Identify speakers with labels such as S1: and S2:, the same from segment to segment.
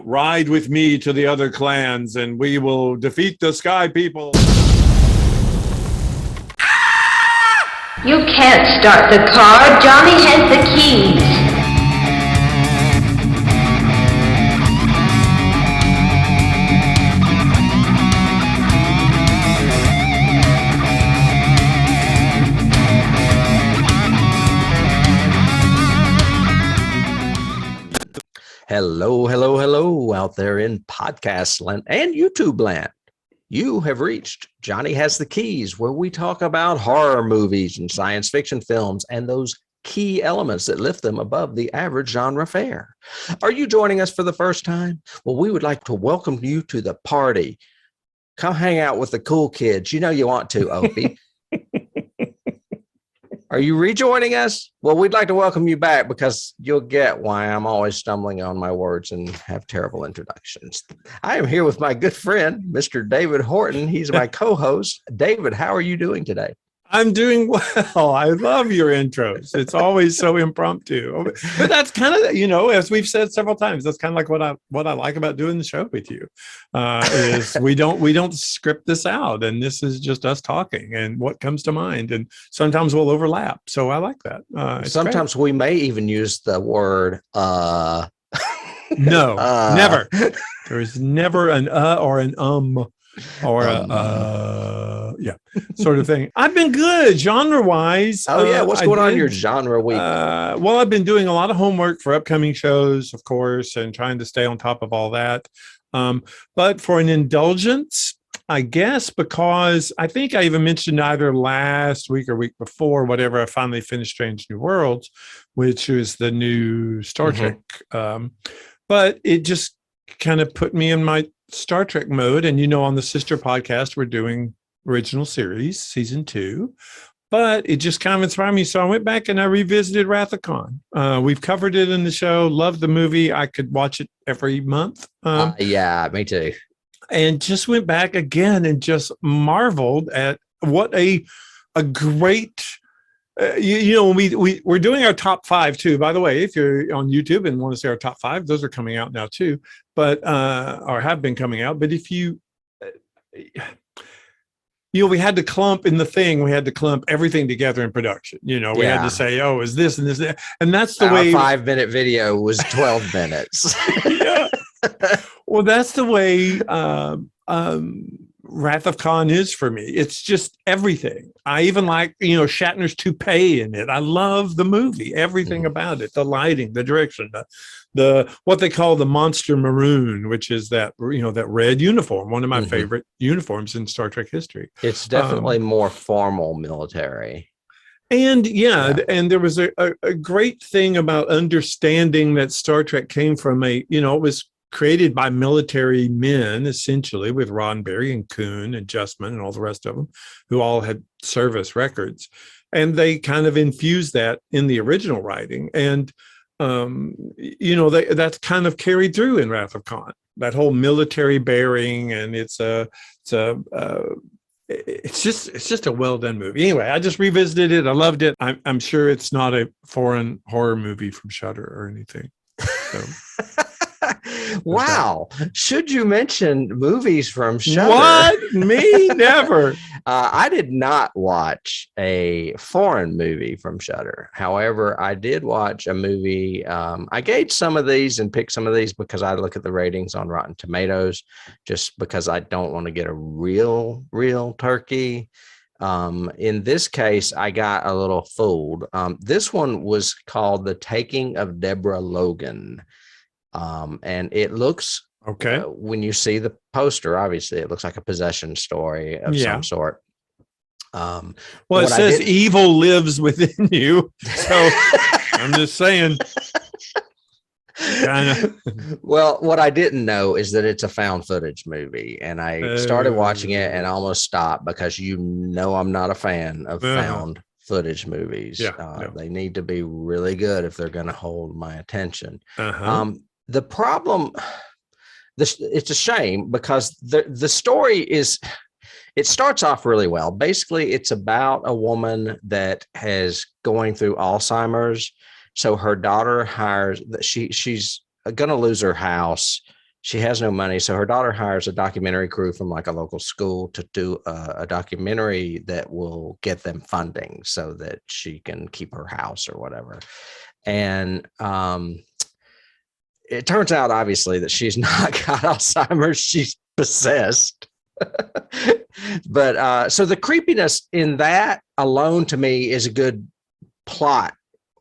S1: ride with me to the other clans and we will defeat the sky people.
S2: You can't start the car. Johnny has the keys.
S3: Hello out there in podcast land and YouTube land. You have reached Johnny Has the Keys, where we talk about horror movies and science fiction films and those key elements that lift them above the average genre fare. Are you joining us for the first time? Well, we would like to welcome you to the party. Come hang out with the cool kids. You know you want to, Opie. Are you rejoining us? Well, we'd like to welcome you back because you'll get why I'm always stumbling on my words and have terrible introductions. I am here with my good friend, Mr. David Horton. He's my co-host. David, how are you doing today?
S1: I'm doing well. I love your intros. It's always so impromptu. But that's kind of, as we've said several times, that's kind of like what I like about doing the show with you. Is we don't script this out, and this is just us talking and what comes to mind. And sometimes we'll overlap. So I like that.
S3: Sometimes we may even use the word
S1: no, never. There is never an or an or sort of thing. I've been good genre-wise.
S3: What's going on in your genre week?
S1: Well, I've been doing a lot of homework for upcoming shows, of course, and trying to stay on top of all that. But for an indulgence, I guess, because I think I even mentioned either last week or week before, whatever, I finally finished Strange New Worlds, which is the new Star Trek. But it just kind of put me in my Star Trek mode. And, on the sister podcast, we're doing original series, season 2. But it just kind of inspired me. So I went back and I revisited Wrath of Khan. We've covered it in the show. Loved the movie. I could watch it every month.
S3: Yeah, me too.
S1: And just went back again and just marveled at what a great... we're doing our top 5 too. By the way, if you're on YouTube and want to see our top 5, those are coming out now too, but or have been coming out. But if you, we had to clump in the thing. We had to clump everything together in production. We had to say, oh, is this and this, and that's the way.
S3: 5-minute video was 12 minutes.
S1: Yeah. Well, that's the way. Wrath of Khan is for me. It's just everything. I even like, Shatner's toupee in it. I love the movie, everything about it, the lighting, the direction, the what they call the monster maroon, which is that, that red uniform, one of my favorite uniforms in Star Trek history.
S3: It's definitely more formal military.
S1: And and there was a great thing about understanding that Star Trek came from it was created by military men, essentially, with Roddenberry and Kuhn and Justman and all the rest of them, who all had service records. And they kind of infused that in the original writing. And, that's kind of carried through in Wrath of Khan, that whole military bearing. And it's just a well-done movie. Anyway, I just revisited it. I loved it. I'm sure it's not a foreign horror movie from Shudder or anything. So.
S3: Wow. Should you mention movies from Shudder?
S1: What? Me? Never.
S3: I did not watch a foreign movie from Shudder. However, I did watch a movie. I gauged some of these and picked some of these because I look at the ratings on Rotten Tomatoes, just because I don't want to get a real turkey. In this case, I got a little fooled. This one was called The Taking of Deborah Logan. And it looks,
S1: okay,
S3: when you see the poster, obviously it looks like a possession story of some sort.
S1: Well, it says evil lives within you. So I'm just saying.
S3: Well, what I didn't know is that it's a found footage movie, and I started watching it and almost stopped because I'm not a fan of found footage movies. They need to be really good if they're going to hold my attention. The problem, it's a shame because the story it starts off really well. Basically, it's about a woman that has going through Alzheimer's. So her daughter she's going to lose her house. she has no money. So her daughter hires a documentary crew from like a local school to do a documentary that will get them funding so that she can keep her house or whatever. And it turns out, obviously, that she's not got Alzheimer's. She's possessed. But so the creepiness in that alone to me is a good plot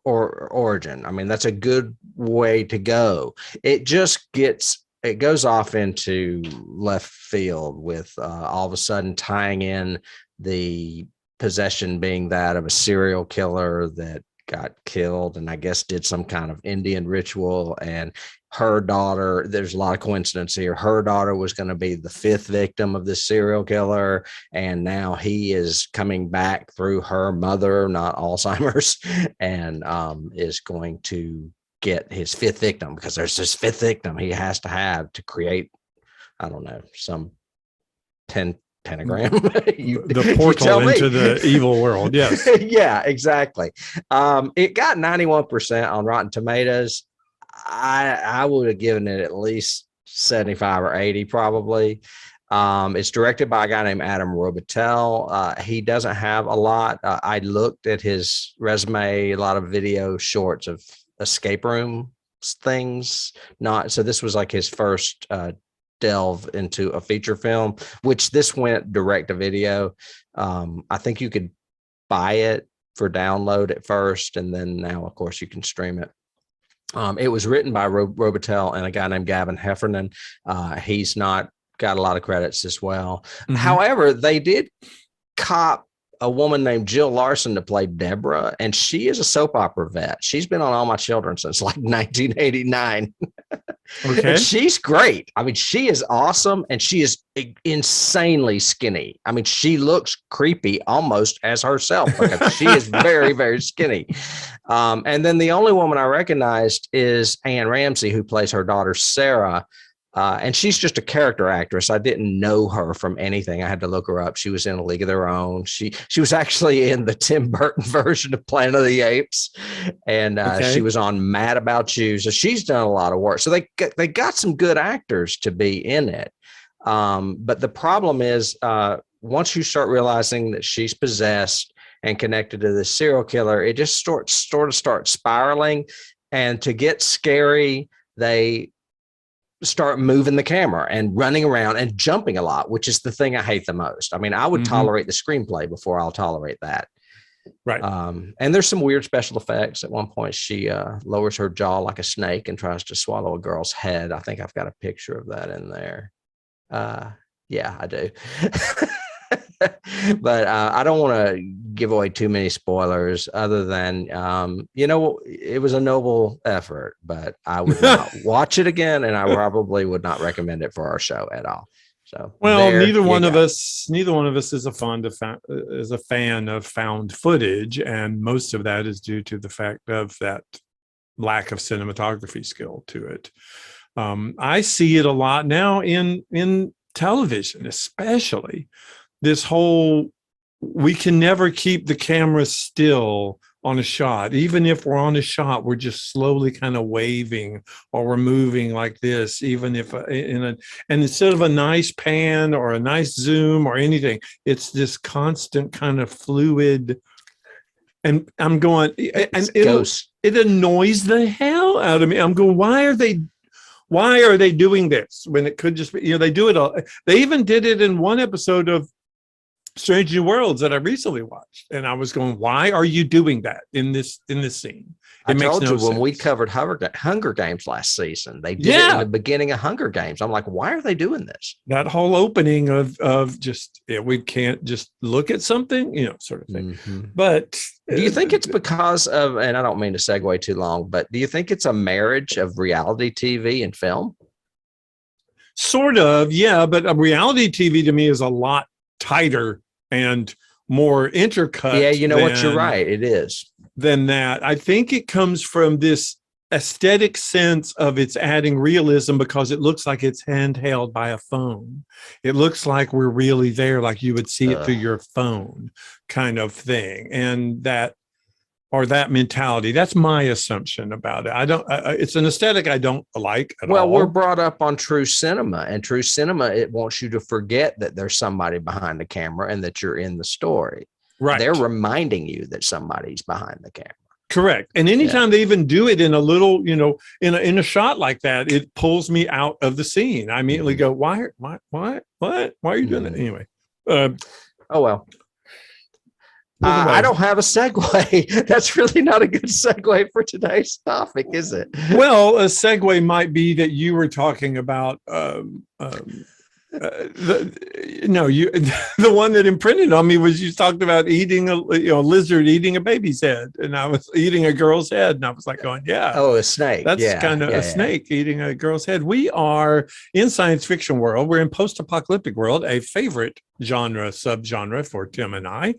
S3: or origin. I mean, that's a good way to go. It goes off into left field with all of a sudden tying in the possession being that of a serial killer that got killed and I guess did some kind of Indian ritual, and her daughter, there's a lot of coincidence here. Her daughter was going to be the 5th victim of this serial killer. And now he is coming back through her mother, not Alzheimer's, and is going to get his 5th victim, because there's this 5th victim he has to have to create, I don't know, some pentagram.
S1: The portal into the evil world. Yes.
S3: Yeah, exactly. It got 91% on Rotten Tomatoes. I would have given it at least 75 or 80 probably. It's directed by a guy named Adam Robitel. He doesn't have a lot. I looked at his resume, a lot of video shorts of escape room things. So this was like his first delve into a feature film, which this went direct to video. I think you could buy it for download at first, and then now, of course, you can stream it. It was written by Robitel and a guy named Gavin Heffernan. He's not got a lot of credits as well. Mm-hmm. However, they did cop a woman named Jill Larson to play Deborah, and she is a soap opera vet. She's been on All My Children since like 1989. Okay. And she's great. I mean, she is awesome, and she is insanely skinny. I mean, she looks creepy almost as herself. Because she is very, very skinny. And then the only woman I recognized is Anne Ramsey, who plays her daughter, Sarah. And she's just a character actress. I didn't know her from anything. I had to look her up. She was in A League of Their Own. She was actually in the Tim Burton version of Planet of the Apes, and she was on Mad About You. So she's done a lot of work. So they got some good actors to be in it. But the problem is, once you start realizing that she's possessed and connected to this serial killer, it just starts spiraling. And to get scary, they start moving the camera and running around and jumping a lot, which is the thing I hate the most. I mean, I would tolerate the screenplay before I'll tolerate that.
S1: Right.
S3: And there's some weird special effects. At one point, she lowers her jaw like a snake and tries to swallow a girl's head. I think I've got a picture of that in there. Yeah, I do. But I don't want to give away too many spoilers other than, it was a noble effort, but I would not watch it again, and I probably would not recommend it for our show at all. So,
S1: well, neither one of us is a fan of found footage, and most of that is due to the fact of that lack of cinematography skill to it. I see it a lot now in television, especially. This whole, we can never keep the camera still on a shot. Even if we're on a shot, we're just slowly kind of waving, or we're moving like this, even if and instead of a nice pan or a nice zoom or anything, it's this constant kind of fluid. And I'm going, and it annoys the hell out of me. I'm going, why are they doing this when it could just be, they do it all. They even did it in one episode of Strange New Worlds that I recently watched, and I was going, why are you doing that in this scene?
S3: I told you when we covered Hunger Games last season, they did it in the beginning of Hunger Games. I'm like, why are they doing this?
S1: That whole opening of just, we can't just look at something, sort of thing. Mm-hmm. But
S3: do you think it's because of, and I don't mean to segue too long, but do you think it's a marriage of reality TV and film?
S1: Sort of, yeah. But a reality TV to me is a lot tighter and more intercut.
S3: Yeah, you're right. It is.
S1: Than that. I think it comes from this aesthetic sense of it's adding realism because it looks like it's handheld by a phone. It looks like we're really there, like you would see it through your phone kind of thing. And that or that mentality. That's my assumption about it. I don't. It's an aesthetic I don't like at all.
S3: Well, we're brought up on true cinema, and true cinema, it wants you to forget that there's somebody behind the camera and that you're in the story.
S1: Right.
S3: They're reminding you that somebody's behind the camera.
S1: Correct. And anytime they even do it in a little, in a shot like that, it pulls me out of the scene. I immediately go, why are you doing that anyway?
S3: Oh, well. I don't have a segue. That's really not a good segue for today's topic, is it?
S1: Well, a segue might be that you were talking about the one that imprinted on me was you talked about eating a lizard eating a baby's head, and I was eating a girl's head, and I was like going, yeah.
S3: Oh, a snake.
S1: That's kind of a snake eating a girl's head. We are in science fiction world. We're in post-apocalyptic world, a favorite subgenre for Tim and I.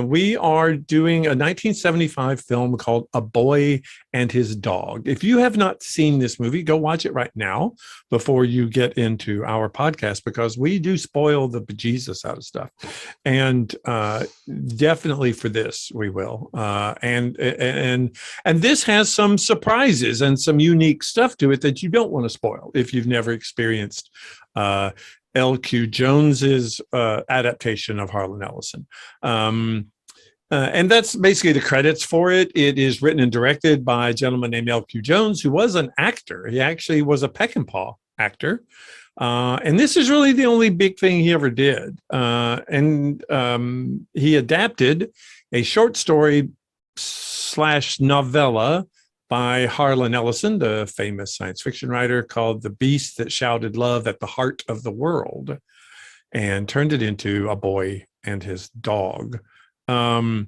S1: We are doing a 1975 film called A Boy and His Dog. If you have not seen this movie, go watch it right now before you get into our podcast, because we do spoil the bejesus out of stuff. And definitely for this, we will. And this has some surprises and some unique stuff to it that you don't want to spoil if you've never experienced L.Q. Jones's adaptation of Harlan Ellison. And that's basically the credits for it. It is written and directed by a gentleman named L.Q. Jones, who was an actor. He actually was a Peckinpah actor. And this is really the only big thing he ever did. And he adapted a short story / novella by Harlan Ellison, the famous science fiction writer, called The Beast That Shouted Love at the Heart of the World, and turned it into A Boy and His Dog. You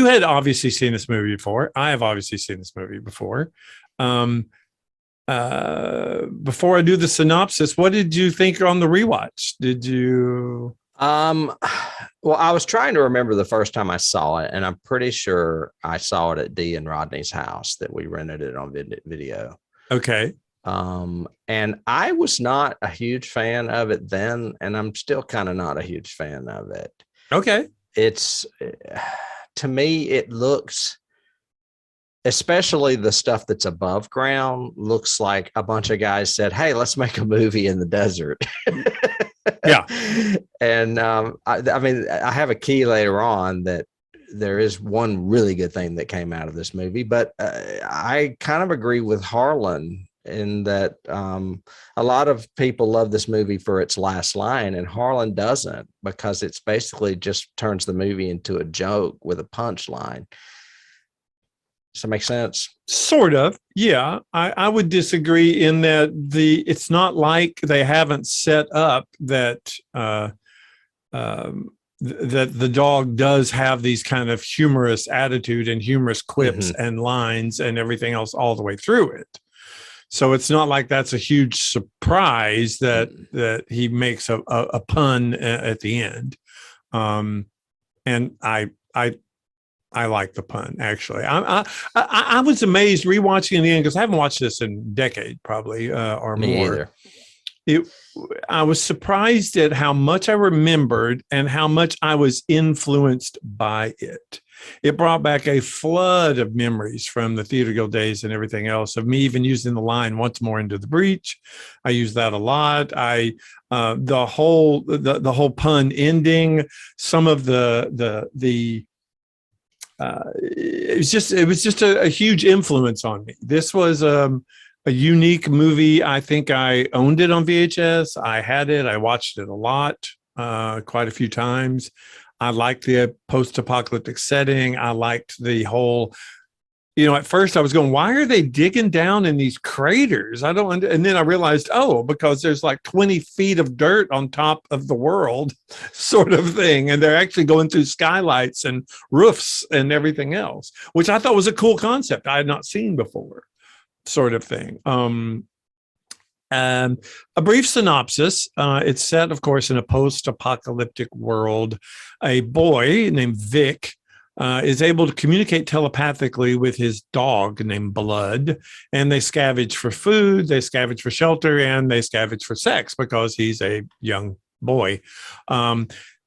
S1: had obviously seen this movie before. I have obviously seen this movie before. Before I do the synopsis, what did you think on the rewatch? Did you...
S3: Well, I was trying to remember the first time I saw it, and I'm pretty sure I saw it at Dee and Rodney's house that we rented it on video.
S1: Okay.
S3: And I was not a huge fan of it then, and I'm still kind of not a huge fan of it.
S1: Okay.
S3: It's, to me, it looks, especially the stuff that's above ground, looks like a bunch of guys said, hey, let's make a movie in the desert.
S1: Yeah.
S3: And I mean, I have a key later on that there is one really good thing that came out of this movie, but I kind of agree with Harlan in that a lot of people love this movie for its last line, and Harlan doesn't, because it's basically just turns the movie into a joke with a punchline. Does that make sense?
S1: Sort of. Yeah. I would disagree in that it's not like they haven't set up that that the dog does have these kind of humorous attitude and humorous quips and lines and everything else all the way through it. So it's not like that's a huge surprise that he makes a pun at the end. And I like the pun, actually. I was amazed rewatching in the end, because I haven't watched this in a decade, probably, or
S3: Me
S1: more.
S3: either.
S1: I was surprised at how much I remembered and how much I was influenced by it. It brought back a flood of memories from the Theater Guild days and everything else, of me even using the line "once more into the breach." I use that a lot. The whole pun ending, some of it was just a huge influence on me. This was a unique movie. I think I owned it on VHS. I had it. I watched it a lot, quite a few times. I liked the post-apocalyptic setting. I liked the whole, at first I was going, why are they digging down in these craters? And then I realized, because there's like 20 feet of dirt on top of the world, sort of thing. And they're actually going through skylights and roofs and everything else, which I thought was a cool concept I had not seen before, sort of thing. A brief synopsis. It's set, of course, in a post-apocalyptic world. A boy named Vic is able to communicate telepathically with his dog named Blood, and they scavenge for food, they scavenge for shelter, and they scavenge for sex, because he's a young boy.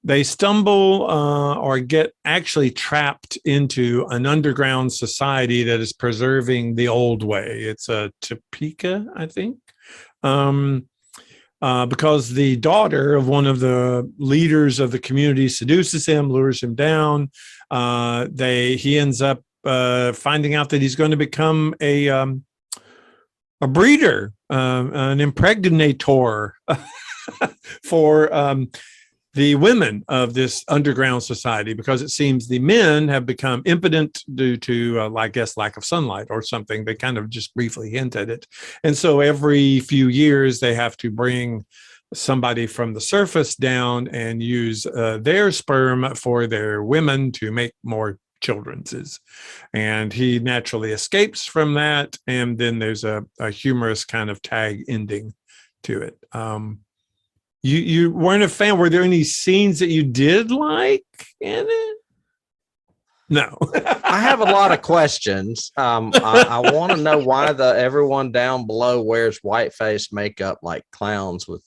S1: they stumble or get actually trapped into an underground society that is preserving the old way. It's a Topeka, I think. Because the daughter of one of the leaders of the community seduces him, lures him down. He ends up finding out that he's going to become a breeder, an impregnator for the women of this underground society, because it seems the men have become impotent due to, I guess, lack of sunlight or something. They kind of just briefly hint at it. And so every few years, they have to bring somebody from the surface down and use their sperm for their women to make more children's. And he naturally escapes from that. And then there's a humorous kind of tag ending to it. You weren't a fan. Were there any scenes that you did like in it? No.
S3: I have a lot of questions. I want to know why everyone down below wears white face makeup like clowns with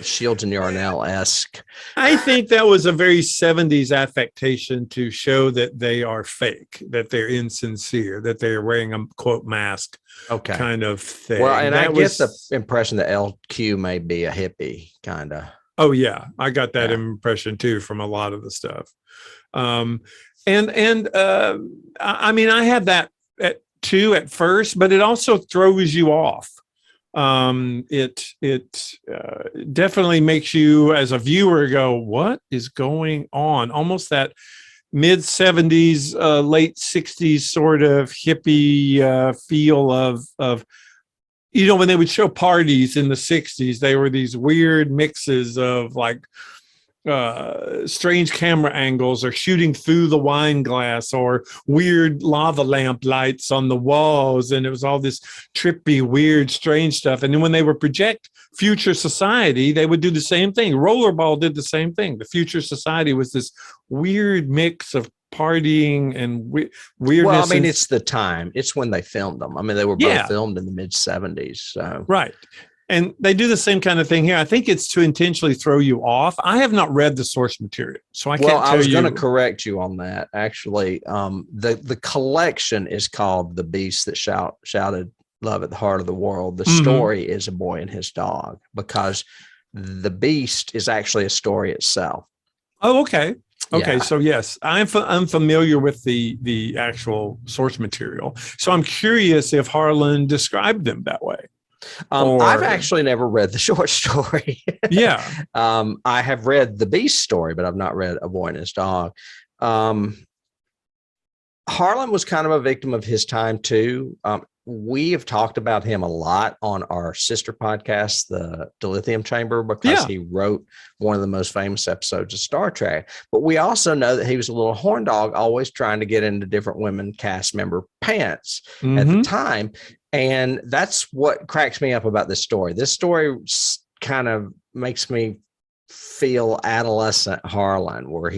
S3: Shields and Yarnell-esque.
S1: I think that was a very 70s affectation to show that they are fake, that they're insincere, that they're wearing a quote mask kind of thing.
S3: Well, and I get the impression that LQ may be a hippie kind of.
S1: Oh yeah, I got that impression too from a lot of the stuff. I mean, I had that too at first, but it also throws you off. It definitely makes you as a viewer go, what is going on? Almost that mid 70s, late 60s sort of hippie feel of, you know, when they would show parties in the 60s, they were these weird mixes of like strange camera angles or shooting through the wine glass or weird lava lamp lights on the walls. And it was all this trippy, weird, strange stuff. And then when they would project future society, they would do the same thing. Rollerball did the same thing. The future society was this weird mix of partying and weirdness.
S3: Well, I mean, it's the time. It's when they filmed them. I mean, they were both filmed in the mid 70s. So.
S1: Right. And they do the same kind of thing here. I think it's to intentionally throw you off. I have not read the source material, so I can't tell you. Well,
S3: I was going to correct you on that. Actually, the collection is called "The Beast That Shouted Love at the Heart of the World." The story is A Boy and His Dog, because the Beast is actually a story itself.
S1: Oh, okay. Okay, so yes, I'm familiar with the actual source material. So I'm curious if Harlan described them that way.
S3: I've actually never read the short story.
S1: Yeah.
S3: I have read the Beast story, but I've not read A Boy and His Dog. Harlan was kind of a victim of his time too. We have talked about him a lot on our sister podcast, the Dilithium Chamber, because he wrote one of the most famous episodes of Star Trek. But we also know that he was a little horn dog, always trying to get into different women cast member pants at the time. And that's what cracks me up about this story. This story kind of makes me feel adolescent Harlan, where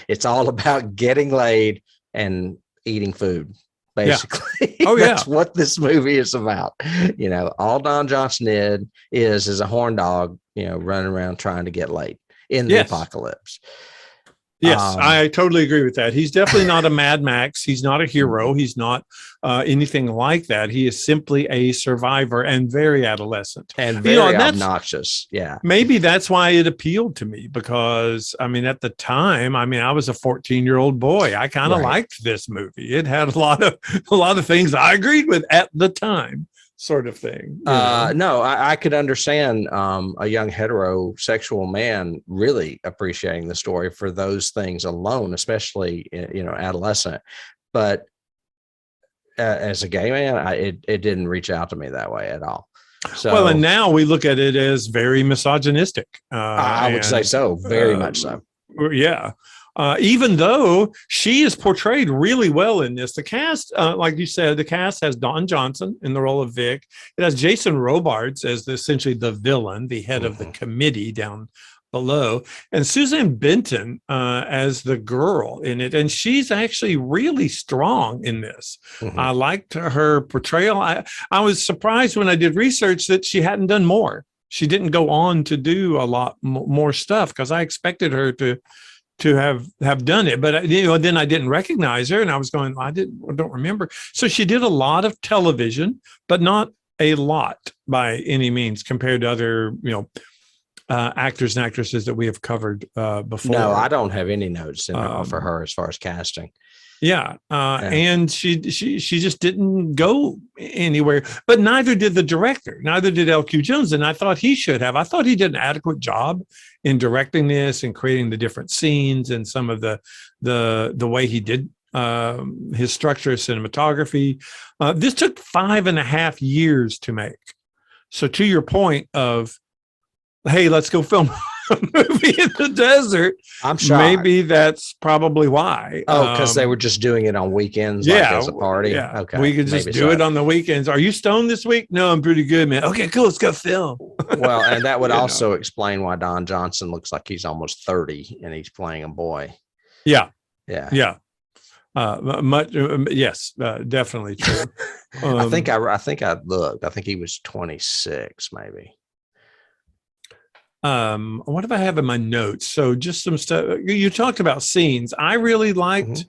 S3: it's all about getting laid and eating food, basically.
S1: Yeah. Oh,
S3: That's what this movie is about. You know, all Don Johnson is a horn dog, you know, running around trying to get laid in the apocalypse.
S1: Yes, I totally agree with that. He's definitely not a Mad Max. He's not a hero. He's not anything like that. He is simply a survivor and very adolescent.
S3: And very obnoxious. Yeah.
S1: Maybe that's why it appealed to me, because, I mean, at the time, I mean, I was a 14-year-old boy. I kind of liked this movie. It had a lot of things I agreed with at the time. Sort of thing.
S3: No, I could understand a young heterosexual man really appreciating the story for those things alone, especially, you know, adolescent. But as a gay man, it didn't reach out to me that way at all. So,
S1: well, and now we look at it as very misogynistic.
S3: I would say so, very much so.
S1: Yeah. Even though she is portrayed really well in this. The cast, like you said, the cast has Don Johnson in the role of Vic. It has Jason Robards as essentially the villain, the head of the committee down below, and Susanne Benton as the girl in it. And she's actually really strong in this. I liked her portrayal. I was surprised when I did research that she hadn't done more. she didn't go on to do a lot more stuff, because I expected her to have done it, but then I didn't recognize her, and I was going, I don't remember. So she did a lot of television, but not a lot by any means compared to other actors and actresses that we have covered before.
S3: No, I don't have any notes for her as far as casting.
S1: Yeah. And she just didn't go anywhere, but neither did the director, neither did L.Q. Jones. And I thought he should have. I thought he did an adequate job in directing this and creating the different scenes and some of the way he did his structure of cinematography. This took 5.5 years to make. So to your point of, hey, let's go film a movie in the desert,
S3: I'm shocked.
S1: Maybe that's probably why.
S3: Oh, because they were just doing it on weekends, like as a party.
S1: Yeah.
S3: Okay,
S1: we could just do it on the weekends. Are you stoned this week? No, I'm pretty good, man. Okay, cool. Let's go film.
S3: Well, and that would also explain why Don Johnson looks like he's almost 30 and he's playing a boy.
S1: Yeah.
S3: Yeah.
S1: Yeah. Yes, definitely true.
S3: I think I looked. I think he was 26, maybe.
S1: What do I have in my notes? So just some stuff. You talked about scenes. I really liked.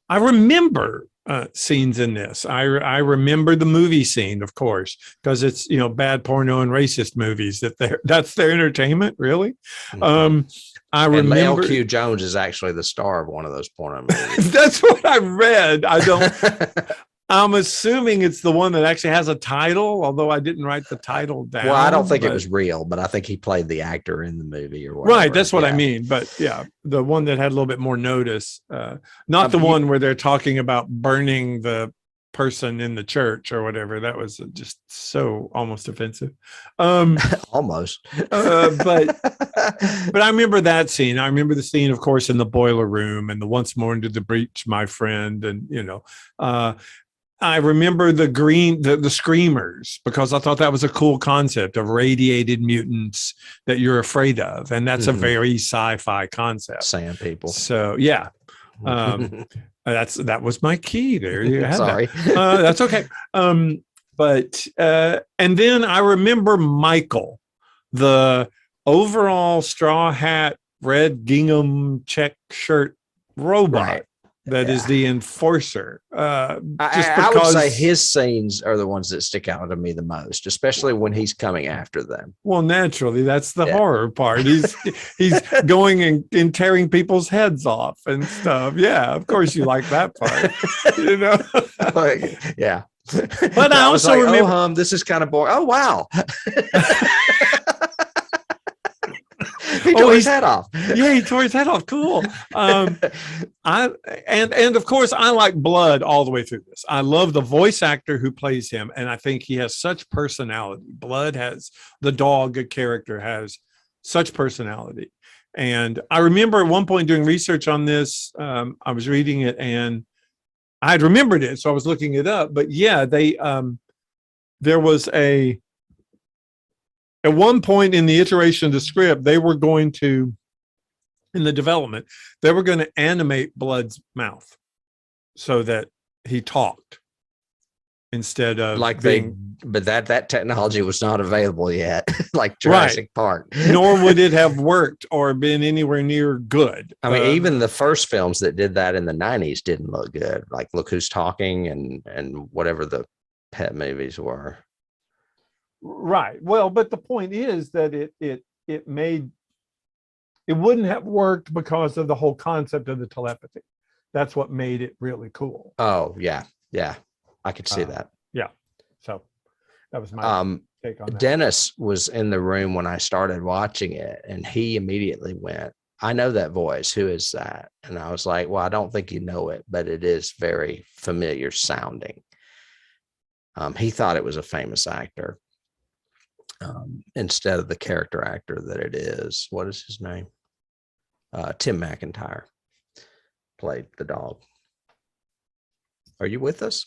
S1: I remember scenes in this. I remember the movie scene, of course, because it's bad porno and racist movies that's their entertainment, really. I remember
S3: L.Q. Jones is actually the star of one of those porno movies.
S1: That's what I read. I'm assuming it's the one that actually has a title, although I didn't write the title down.
S3: Well, I don't think it was real, but I think he played the actor in the movie or whatever.
S1: Right, that's what I mean. But yeah, the one that had a little bit more notice, not the one where they're talking about burning the person in the church or whatever. That was just so almost offensive.
S3: Almost.
S1: But I remember that scene. I remember the scene, of course, in the boiler room and the once more into the breach, my friend, and I remember the screamers, because I thought that was a cool concept of radiated mutants that you're afraid of. And that's a very sci-fi concept.
S3: Sand people.
S1: So yeah. That was my key there. You had
S3: Sorry.
S1: That. That's okay. But and then I remember Michael, the overall straw hat, red gingham check shirt robot.
S3: Right.
S1: That is the enforcer.
S3: I would say his scenes are the ones that stick out to me the most, especially when he's coming after them.
S1: Well, naturally, that's the horror part. He's going and tearing people's heads off and stuff. Yeah, of course you like that part.
S3: Yeah.
S1: But I also remember,
S3: this is kind of boring. Oh wow. He tore his head off.
S1: Yeah, he tore his head off. Cool. And of course, I like Blood all the way through this. I love the voice actor who plays him, and I think he has such personality. Blood has the dog character has such personality. And I remember at one point doing research on this, I was reading it and I had remembered it, so I was looking it up. But yeah, there was at one point in the iteration of the script, they were going to, in the development, they were going to animate Blood's mouth so that he talked instead of
S3: but that technology was not available yet, like Jurassic Park.
S1: Nor would it have worked or been anywhere near good.
S3: I mean, even the first films that did that in the 90s didn't look good. Like Look Who's Talking and whatever the pet movies were.
S1: Right. Well, but the point is that it wouldn't have worked because of the whole concept of the telepathy. That's what made it really cool.
S3: Oh yeah. Yeah. I could see that.
S1: Yeah. So that was my take on that.
S3: Dennis was in the room when I started watching it, and he immediately went, I know that voice. Who is that? And I was like, well, I don't think you know it, but it is very familiar sounding. He thought it was a famous actor. Instead of the character actor that it is. What is his name? Tim McIntyre played the dog. Are you with us?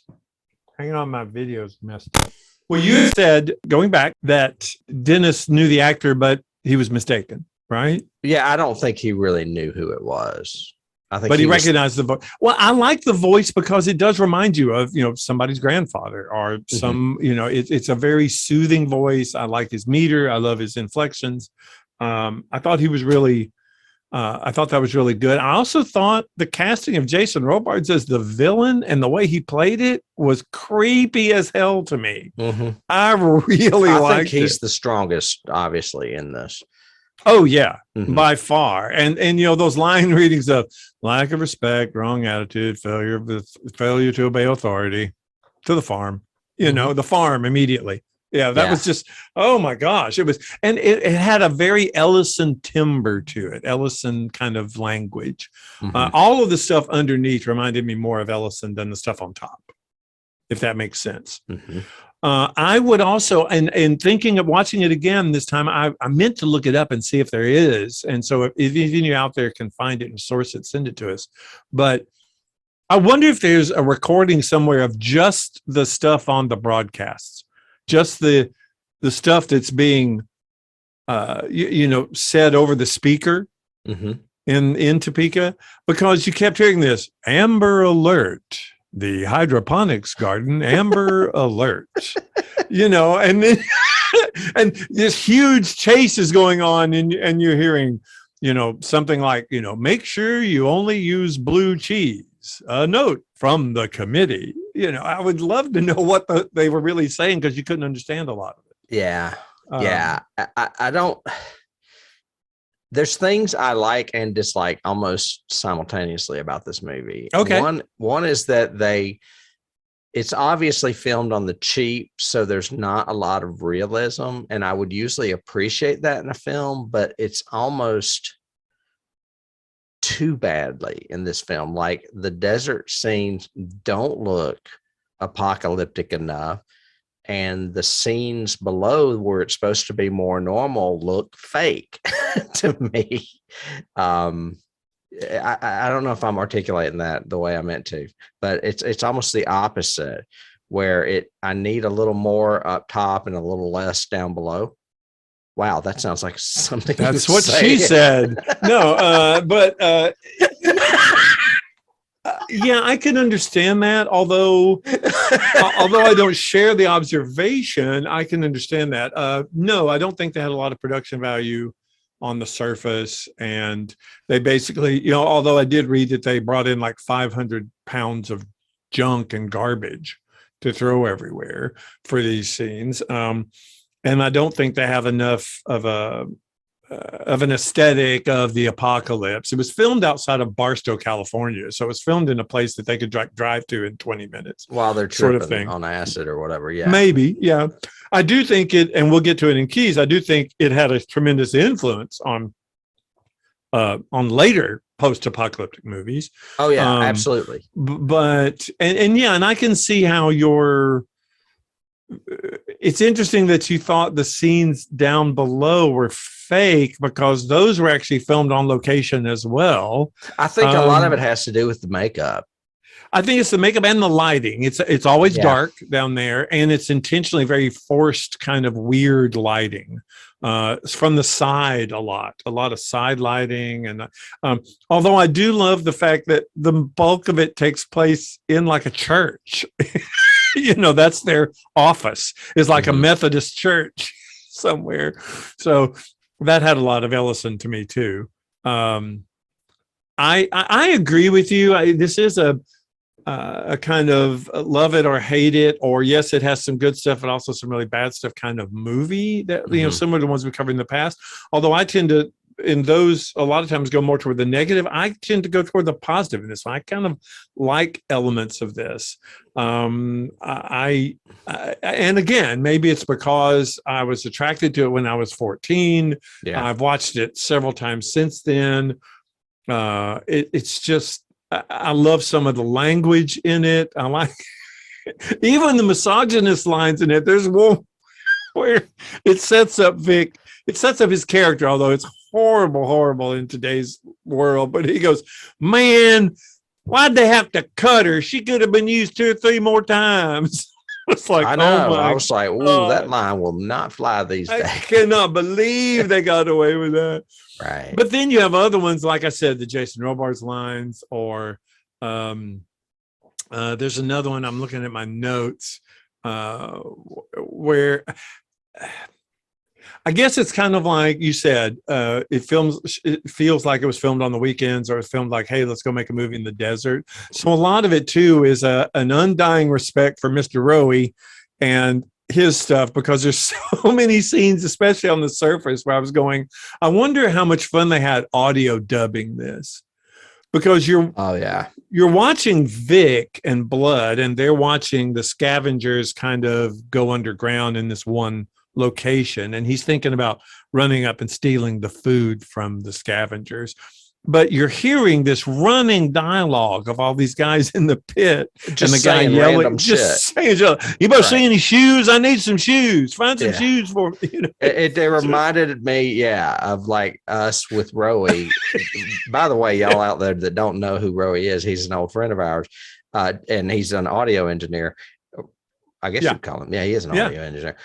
S1: Hang on, my video's messed up. Well, you said, going back, that Dennis knew the actor, but he was mistaken, right?
S3: Yeah, I don't think he really knew who it was. think
S1: he recognized the voice. Well, I like the voice because it does remind you of, somebody's grandfather or some, it's a very soothing voice. I like his meter. I love his inflections. I thought he was really, I thought that was really good. I also thought the casting of Jason Robards as the villain and the way he played it was creepy as hell to me. I really liked it.
S3: I think he's the strongest, obviously, in this.
S1: Oh yeah, by far. And those line readings of lack of respect, wrong attitude, failure to obey authority, to the farm, the farm immediately. Yeah, that was just, oh my gosh. It was, and it had a very Ellison timbre to it, Ellison kind of language. All of the stuff underneath reminded me more of Ellison than the stuff on top, if that makes sense. I would also, and thinking of watching it again this time, I meant to look it up and see if there is. And so if even you out there can find it and source it, send it to us. But I wonder if there's a recording somewhere of just the stuff on the broadcasts, just the stuff that's being, said over the speaker in Topeka, because you kept hearing this Amber Alert. The hydroponics garden, Amber Alert, and then and this huge chase is going on, and you're hearing, something like, make sure you only use blue cheese. A note from the committee. I would love to know what they were really saying, because you couldn't understand a lot of it.
S3: Yeah, I don't. There's things I like and dislike almost simultaneously about this movie.
S1: Okay.
S3: One is that it's obviously filmed on the cheap, so there's not a lot of realism, and I would usually appreciate that in a film, but it's almost too badly in this film. Like, the desert scenes don't look apocalyptic enough, and the scenes below where it's supposed to be more normal look fake to me. I don't know if I'm articulating that the way I meant to, but it's almost the opposite, where I need a little more up top and a little less down below. Wow, that sounds like something.
S1: That's what she said. No, but yeah, I can understand that. Although I don't share the observation, I can understand that. No, I don't think they had a lot of production value on the surface, and they basically, although I did read that they brought in like 500 pounds of junk and garbage to throw everywhere for these scenes. And I don't think they have enough of an aesthetic of the apocalypse. It was filmed outside of Barstow, California, so it was filmed in a place that they could drive to in 20 minutes
S3: while they're tripping sort of thing. On acid or whatever. Yeah, maybe.
S1: Yeah, I do think it, and we'll get to it in Keys. I do think it had a tremendous influence on later post-apocalyptic movies.
S3: Oh yeah, absolutely.
S1: But and I can see how it's interesting that you thought the scenes down below were fake, because those were actually filmed on location as well.
S3: I think a lot of it has to do with the makeup.
S1: I think it's the makeup and the lighting. It's always dark down there, and it's intentionally very forced, kind of weird lighting. It's from the side a lot of side lighting. And although I do love the fact that the bulk of it takes place in like a church. That's their office, is like a Methodist church somewhere. So that had a lot of Ellison to me too. I agree with you. This is a kind of love it or hate it, or yes, it has some good stuff and also some really bad stuff kind of movie that, similar to the ones we covered in the past. Although I tend to, in those, a lot of times go more toward the negative. I tend to go toward the positive in this one. I kind of like elements of this. And again, maybe it's because I was attracted to it when I was 14. Yeah. I've watched it several times since then. It's just, I love some of the language in it. I like even the misogynist lines in it. There's one where it sets up Vic. It sets up his character, although it's horrible in today's world. But he goes, man, why'd they have to cut her? She could have been used 2 or 3 more times. It's like,
S3: I know.
S1: oh my
S3: I was like, "Ooh, that line will not fly these
S1: I
S3: days."
S1: cannot believe they got away with that.
S3: Right.
S1: But then you have other ones, like I said, the Jason Robards lines, or there's another one. I'm looking at my notes where I guess it's kind of like you said, it feels like it was filmed on the weekends, or it's filmed like, hey, let's go make a movie in the desert. So a lot of it too is an undying respect for Mr. Rowe and his stuff, because there's so many scenes, especially on the surface, where I was going, I wonder how much fun they had audio dubbing this. Because you're watching Vic and Blood, and they're watching the scavengers kind of go underground in this one location, and he's thinking about running up and stealing the food from the scavengers. But you're hearing this running dialogue of all these guys in the pit,
S3: just
S1: and the guy yelling,
S3: just
S1: saying, "You better see any shoes? I need some shoes. Find some shoes for me."
S3: It reminded me, of like us with Rowe. By the way, y'all out there that don't know who Rowe is, he's an old friend of ours, and he's an audio engineer. I guess you'd call him. Yeah, he is an audio engineer.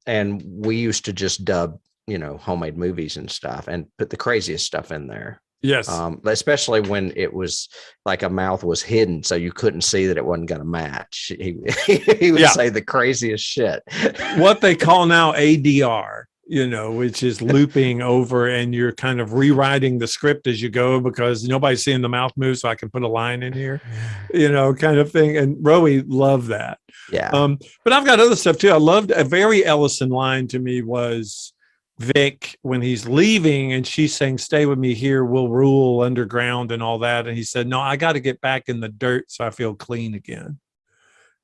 S3: And we used to just dub, homemade movies and stuff, and put the craziest stuff in there.
S1: Yes.
S3: Especially when it was like a mouth was hidden, so you couldn't see that it wasn't going to match. He would say the craziest shit.
S1: What they call now ADR, which is looping over, and you're kind of rewriting the script as you go, because nobody's seeing the mouth move, so I can put a line in here, kind of thing. And Rowe loved that.
S3: Yeah.
S1: But I've got other stuff too. I loved a very Ellison line to me was Vic when he's leaving and she's saying, "Stay with me here, we'll rule underground," and all that. And he said, "No, I got to get back in the dirt so I feel clean again."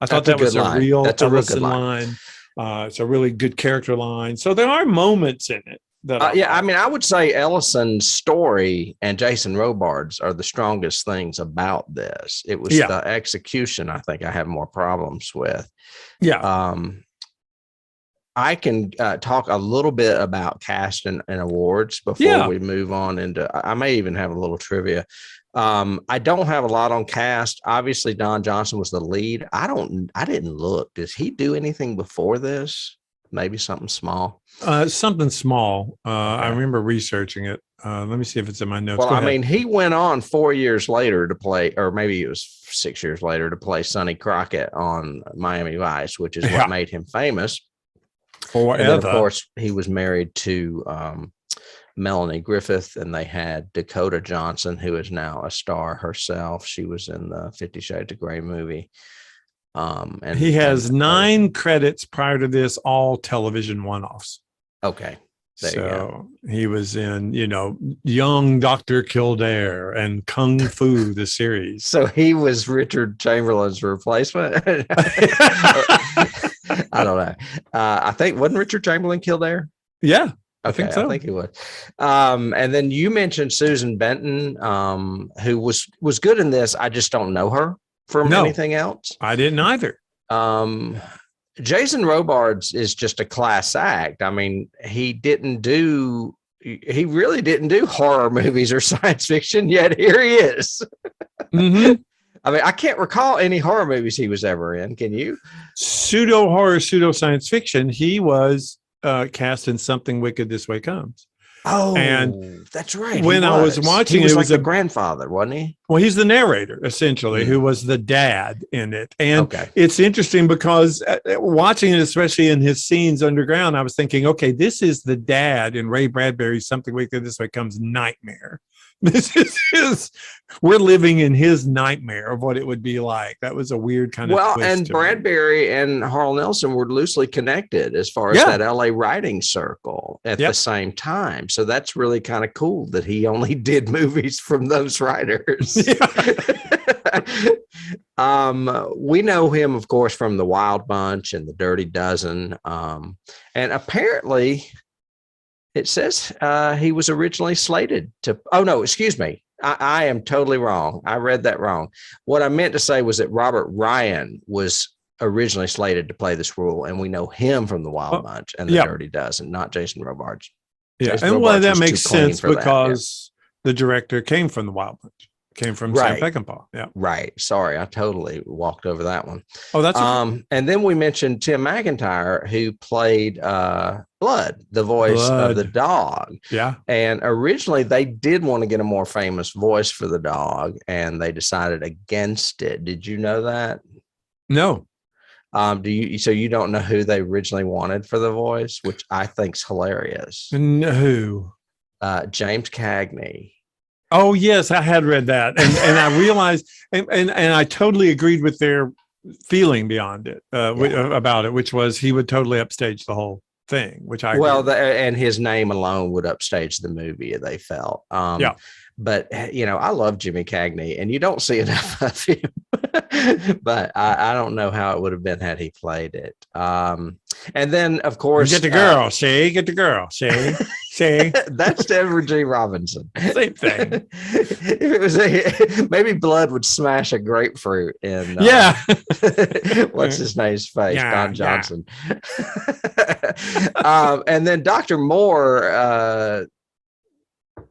S1: I thought that was a real Ellison line. It's a really good character line. So there are moments in it that
S3: I would say Ellison's story and Jason Robards are the strongest things about this. It was the execution I think I have more problems with. I can talk a little bit about cast and awards before we move on into, I may even have a little trivia. I don't have a lot on cast. Obviously, Don Johnson was the lead. I didn't look. Does he do anything before this? Maybe something small.
S1: Something small. Okay. I remember researching it. Let me see if it's in my notes.
S3: Well, he went on 4 years later to play, or maybe it was 6 years later, to play Sonny Crockett on Miami Vice, which is what made him famous.
S1: Forever.
S3: And then, of course, he was married to Melanie Griffith, and they had Dakota Johnson, who is now a star herself. She was in the 50 Shades of Grey movie. And
S1: he has 9 credits prior to this, all television one-offs.
S3: Okay.
S1: So he was in, Young Dr. Kildare and Kung Fu, the series.
S3: So he was Richard Chamberlain's replacement. I don't know. I think wasn't Richard Chamberlain Kildare?
S1: Yeah, I think so.
S3: I think he was. And then you mentioned Susanne Benton, who was good in this. I just don't know her from anything else.
S1: I didn't either.
S3: Jason Robards is just a class act. I mean, he really didn't do horror movies or science fiction, yet here he is.
S1: Mm-hmm.
S3: I mean, I can't recall any horror movies he was ever in. Can you?
S1: Pseudo horror, pseudo science fiction. He was cast in Something Wicked This Way Comes.
S3: Oh,
S1: and
S3: that's right.
S1: When I was watching,
S3: he was like the grandfather, wasn't he?
S1: Well, he's the narrator, essentially, who was the dad in it. And it's interesting because watching it, especially in his scenes underground, I was thinking, okay, this is the dad in Ray Bradbury's Something Wicked This Way Comes nightmare. This is we're living in his nightmare of what it would be like. That was a weird kind of twist.
S3: And Bradbury and Harlan Ellison were loosely connected as far as that LA writing circle at the same time. So that's really kind of cool that he only did movies from those writers. We know him, of course, from The Wild Bunch and The Dirty Dozen. And apparently it says he was originally slated to. Oh, no, excuse me. I am totally wrong. I read that wrong. What I meant to say was that Robert Ryan was originally slated to play this role, and we know him from The Wild Bunch and The Dirty Dozen, not Jason Robards.
S1: Yeah, Jason Robards that makes sense because the director came from The Wild Bunch. Came from Sam Peckinpah. Yeah.
S3: Right. Sorry, I totally walked over that one.
S1: Oh, that's okay.
S3: And then we mentioned Tim McIntyre, who played Blood, the voice of the dog.
S1: Yeah.
S3: And originally they did want to get a more famous voice for the dog, and they decided against it. Did you know that?
S1: No.
S3: So you don't know who they originally wanted for the voice, which I think's hilarious.
S1: No.
S3: James Cagney.
S1: Oh yes, I had read that, and I realized, and I totally agreed with their feeling beyond it about it, which was he would totally upstage the whole thing, which I
S3: and his name alone would upstage the movie. They felt, But I love Jimmy Cagney, and you don't see enough of him. But I don't know how it would have been had he played it. And then, of course,
S1: get the girl, get the girl, say.
S3: That's Deborah G. Robinson.
S1: Same thing.
S3: If it was maybe Blood would smash a grapefruit in what's his name's face, Don Johnson. And then Dr. Moore,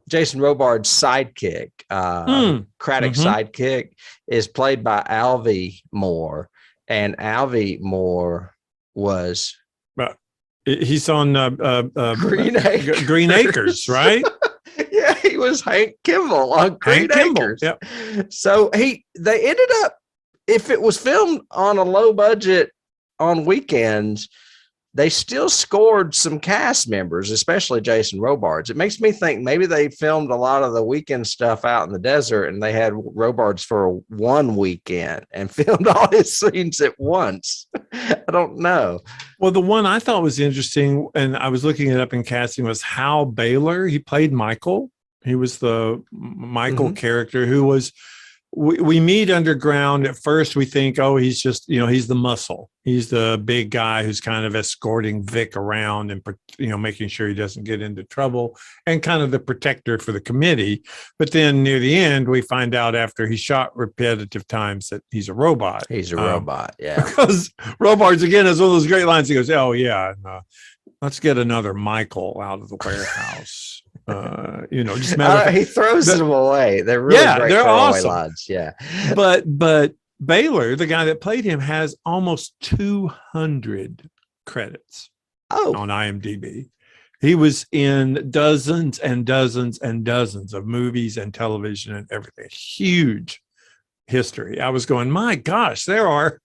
S3: Jason Robards' sidekick, Craddock's sidekick, is played by Alvy Moore, and Alvy Moore was.
S1: He's on
S3: Green
S1: Acres, right?
S3: Yeah, he was Hank Kimball on Green Acres.
S1: Yep.
S3: So they ended up, if it was filmed on a low budget on weekends, they still scored some cast members, especially Jason Robards. It makes me think maybe they filmed a lot of the weekend stuff out in the desert, and they had Robards for one weekend and filmed all his scenes at once. I don't know.
S1: Well, the one I thought was interesting, and I was looking it up in casting, was Hal Baylor. He played Michael. He was the Michael character who was. We meet underground. At first, we think, oh, he's just, he's the muscle. He's the big guy who's kind of escorting Vic around and, making sure he doesn't get into trouble, and kind of the protector for the committee. But then near the end, we find out after he shot repetitive times that he's a robot.
S3: He's a robot, yeah.
S1: Because Robards, again, has one of those great lines. He goes, oh, yeah, let's get another Michael out of the warehouse. Just
S3: he throws them away. They're really great.
S1: They're awesome.
S3: Lines. Yeah,
S1: but Baylor, the guy that played him, has almost 200 credits on IMDb. He was in dozens and dozens and dozens of movies and television and everything. Huge history. I was going, my gosh, there are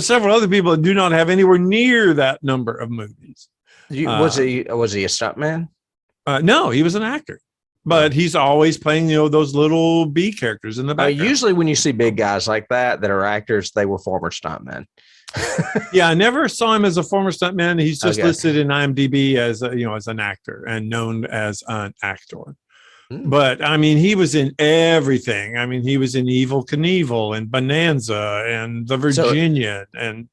S1: several other people that do not have anywhere near that number of movies.
S3: Was he a stuntman?
S1: No, he was an actor, but he's always playing, those little B characters in the background.
S3: Usually when you see big guys like that are actors, they were former stuntmen.
S1: Yeah, I never saw him as a former stuntman. He's just listed in IMDb as as an actor and known as an actor. But I mean, he was in everything. I mean, he was in Evel Knievel and Bonanza and The Virginian, and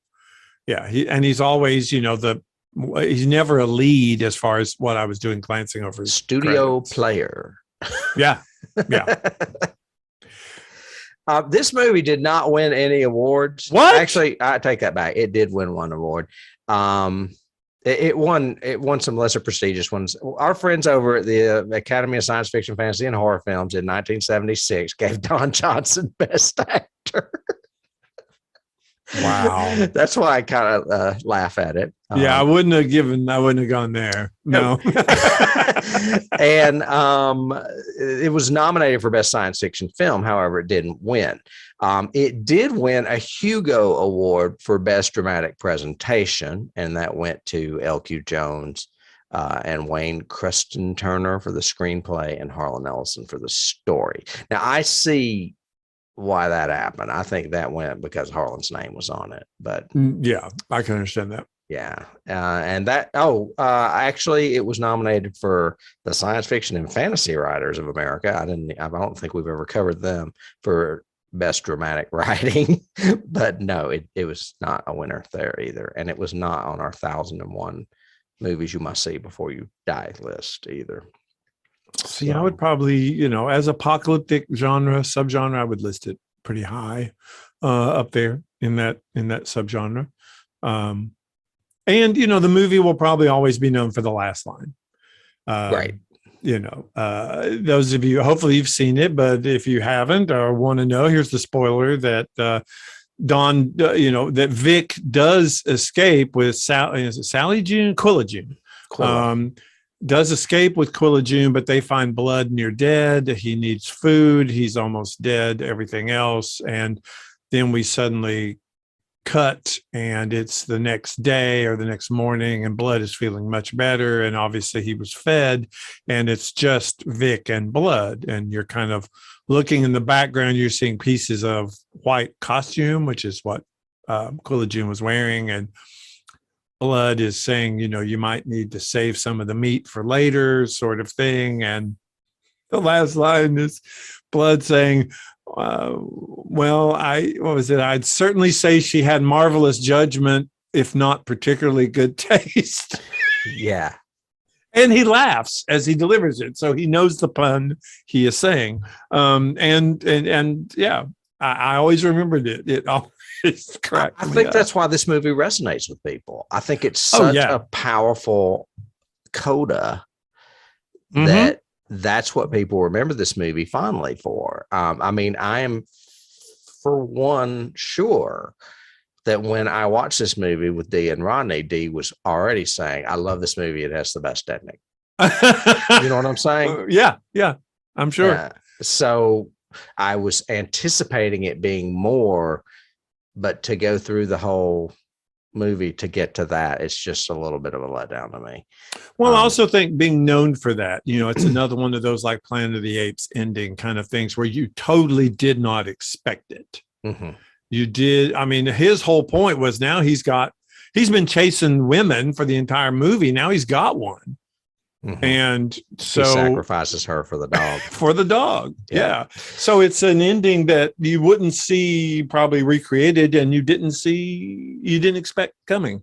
S1: he's always, he's never a lead as far as what I was doing, glancing over his
S3: studio
S1: credits.
S3: Player.
S1: Yeah.
S3: This movie did not win any awards.
S1: What?
S3: Actually, I take that back. It did win one award. It won some lesser prestigious ones. Our friends over at the Academy of Science Fiction, Fantasy, and Horror Films in 1976 gave Don Johnson Best Actor.
S1: Wow.
S3: That's why I kind of laugh at it.
S1: I wouldn't have gone there. No.
S3: And it was nominated for Best Science Fiction Film. However, it didn't win. It did win a Hugo Award for Best Dramatic Presentation, and that went to L.Q. Jones and Wayne Creston Turner for the screenplay and Harlan Ellison for the story. Now, I see why that happened. I think that went because Harlan's name was on it. But
S1: yeah, I can understand that.
S3: Yeah. And that, actually it was nominated for the Science Fiction and Fantasy Writers of America. I don't think we've ever covered them for Best Dramatic Writing, but no, it was not a winner there either. And it was not on our 1001 movies you must see before you die list either.
S1: See, I would probably, as apocalyptic subgenre, I would list it pretty high up there in that subgenre. And, the movie will probably always be known for the last line.
S3: Right.
S1: those of you, hopefully you've seen it, but if you haven't or want to know, here's the spoiler that Don, that Vic does escape with Sally June, Quilla June.
S3: Quilla.
S1: Does escape with Quilla June, but they find blood near dead. He needs food. He's almost dead, everything else. And then we suddenly cut, and it's the next day or the next morning, and Blood is feeling much better. And obviously he was fed, and it's just Vic and Blood. And you're kind of looking in the background, you're seeing pieces of white costume, which is what Quilla June was wearing. And Blood is saying, you might need to save some of the meat for later, sort of thing. And the last line is Blood saying, I'd certainly say she had marvelous judgment, if not particularly good taste.
S3: Yeah.
S1: And he laughs as he delivers it. So he knows the pun he is saying. And yeah, I always remembered it. It always cracked me
S3: I think
S1: up.
S3: that's why this movie resonates with people. I think it's such a powerful coda that that's what people remember this movie fondly for. I am, for one, sure that when I watched this movie with Dee and Rodney, Dee was already saying, I love this movie. It has the best ending. You know what I'm saying?
S1: Yeah, I'm sure.
S3: Yeah. So I was anticipating it being more, but to go through the whole movie to get to that, it's just a little bit of a letdown to me.
S1: Well, I also think being known for that, it's another one of those like Planet of the Apes ending kind of things where you totally did not expect it.
S3: Mm-hmm.
S1: You did. His whole point was now he's been chasing women for the entire movie. Now he's got one. Mm-hmm. And so
S3: he sacrifices her for the dog.
S1: For the dog. Yeah. So it's an ending that you wouldn't see probably recreated, and you didn't expect coming,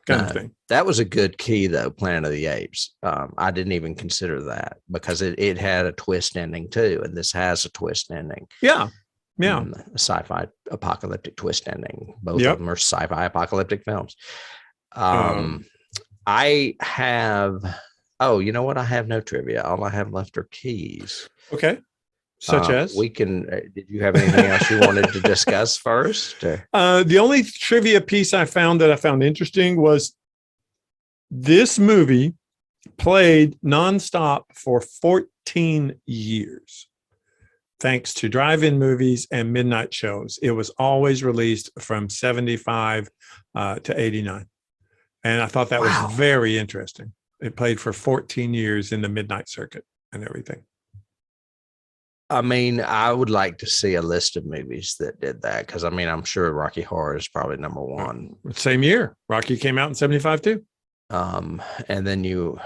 S1: kind of thing.
S3: That was a good key though, Planet of the Apes. I didn't even consider that because it had a twist ending too. And this has a twist ending.
S1: Yeah. Yeah.
S3: A sci-fi apocalyptic twist ending. Both of them are sci-fi apocalyptic films. I have... Oh, you know what? I have no trivia. All I have left are keys.
S1: Okay. Such as?
S3: We can... did you have anything else you wanted to discuss first?
S1: The only trivia piece I found interesting was this movie played nonstop for 14 years. Thanks to drive-in movies and midnight shows. It was always released from 75 to 89. And I thought that was very interesting. It played for 14 years in the midnight circuit and everything.
S3: I would like to see a list of movies that did that because, I'm sure Rocky Horror is probably number one.
S1: Same year. Rocky came out in 75 too.
S3: And then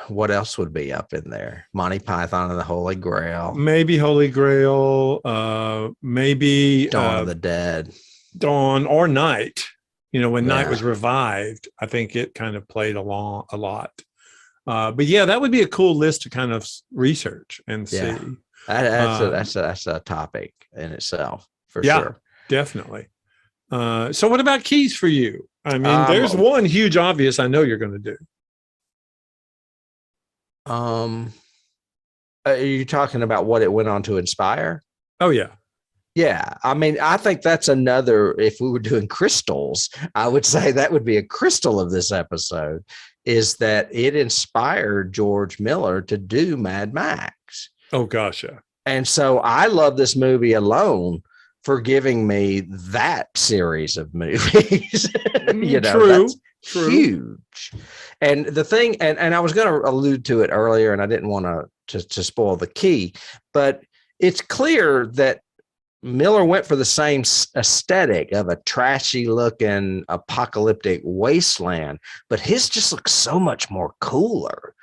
S3: what else would be up in there? Monty Python and the Holy Grail.
S1: Maybe Holy Grail. Maybe
S3: Dawn of the Dead.
S1: Dawn or Night. When Night was revived, I think it kind of played along a lot. But yeah, that would be a cool list to kind of research and see.
S3: That's a topic in itself for sure.
S1: Definitely. So what about keys for you? There's one huge obvious I know you're going to do.
S3: Are you talking about what it went on to inspire?
S1: Oh yeah.
S3: Yeah. I think that's another, if we were doing crystals, I would say that would be a crystal of this episode, is that it inspired George Miller to do Mad Max.
S1: Oh gosh. Yeah.
S3: And so I love this movie alone for giving me that series of movies.
S1: True.
S3: Huge. And the thing, and I was going to allude to it earlier, and I didn't want to spoil the key, but it's clear that Miller went for the same aesthetic of a trashy looking apocalyptic wasteland, but his just looks so much more cooler.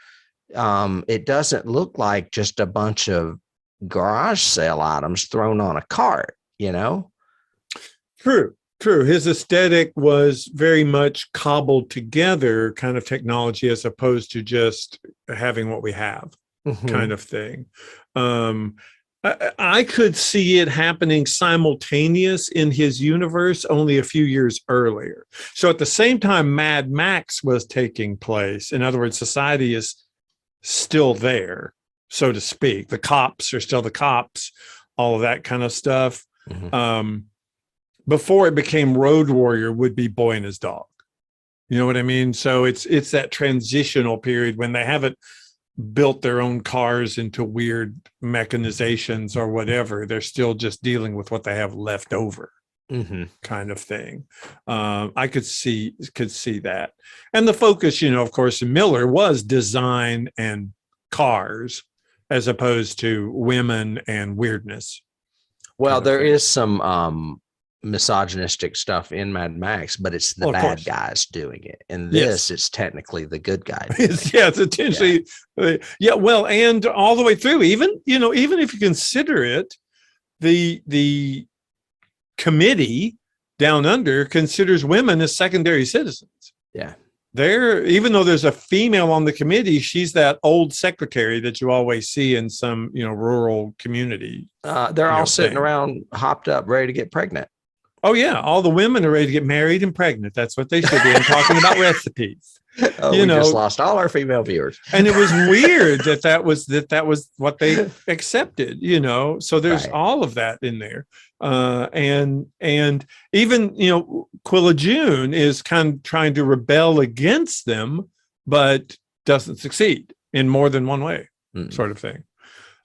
S3: It doesn't look like just a bunch of garage sale items thrown on a cart,
S1: True. His aesthetic was very much cobbled together kind of technology as opposed to just having what we have kind of thing. I could see it happening simultaneous in his universe only a few years earlier. So at the same time Mad Max was taking place, in other words, society is still there. so to speak. The cops are still the cops, all of that kind of stuff. Before it became Road Warrior would be Boy and His Dog. You know what I mean? So it's that transitional period when they haven't built their own cars into weird mechanizations or whatever. They're still just dealing with what they have left over, kind of thing. I could see that. And the focus, of course, in Miller was design and cars as opposed to women and weirdness.
S3: Well, there is some misogynistic stuff in Mad Max, but it's the bad guys doing it. And this, it's technically the good guy.
S1: It's essentially, well, and all the way through, even if you consider it, the committee down under considers women as secondary citizens.
S3: Yeah.
S1: Even though there's a female on the committee, she's that old secretary that you always see in some, rural community.
S3: They're all sitting around hopped up, ready to get pregnant.
S1: Oh yeah, all the women are ready to get married and pregnant. That's what they should be. And talking about recipes.
S3: We just lost all our female viewers.
S1: And it was weird that was what they accepted. So there's all of that in there. And even Quilla June is kind of trying to rebel against them, but doesn't succeed in more than one way, sort of thing.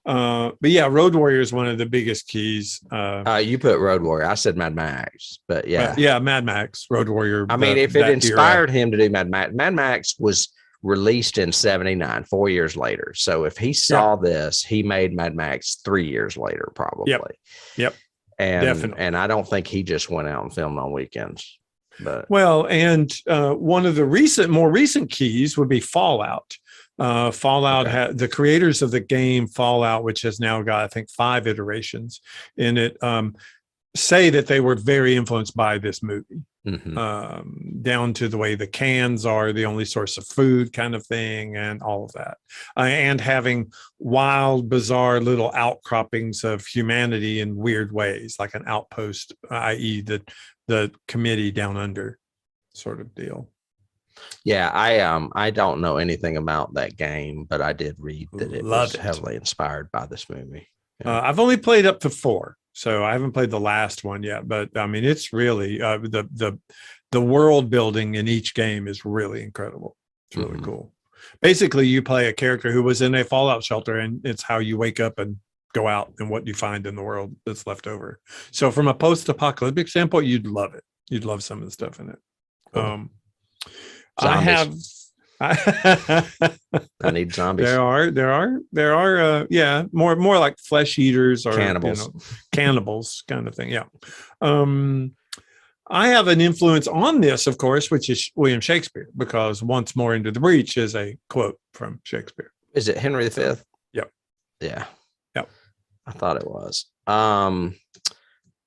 S1: But yeah, Road Warrior is one of the biggest keys.
S3: You put Road Warrior. I said Mad Max, but yeah,
S1: Mad Max, Road Warrior.
S3: I mean, if it inspired him to do Mad Max was released in 1979, 4 years later. So if he saw this, he made Mad Max 3 years later, probably.
S1: Yep.
S3: And
S1: definitely.
S3: And I don't think he just went out and filmed on weekends. But
S1: and one of the more recent keys would be Fallout. Fallout the creators of the game Fallout, which has now got, I think, 5 iterations in it, say that they were very influenced by this movie, down to the way the cans are the only source of food kind of thing, and all of that, and having wild, bizarre little outcroppings of humanity in weird ways, like an outpost, i.e. the committee down under sort of deal.
S3: Yeah, I don't know anything about that game, but I did read that it was heavily inspired by this movie. Yeah.
S1: I've only played up to 4, so I haven't played the last one yet. But I mean, it's really the world building in each game is really incredible. It's really cool. Basically, you play a character who was in a fallout shelter, and it's how you wake up and go out and what you find in the world that's left over. So, from a post-apocalyptic standpoint, you'd love it. You'd love some of the stuff in it.
S3: Cool.
S1: I
S3: need zombies.
S1: There are more like flesh eaters or
S3: cannibals,
S1: cannibals kind of thing. Yeah. I have an influence on this, of course, which is William Shakespeare, because Once More Into the Breach is a quote from Shakespeare.
S3: Is it Henry V?
S1: Yep.
S3: Yeah.
S1: Yep.
S3: I thought it was. I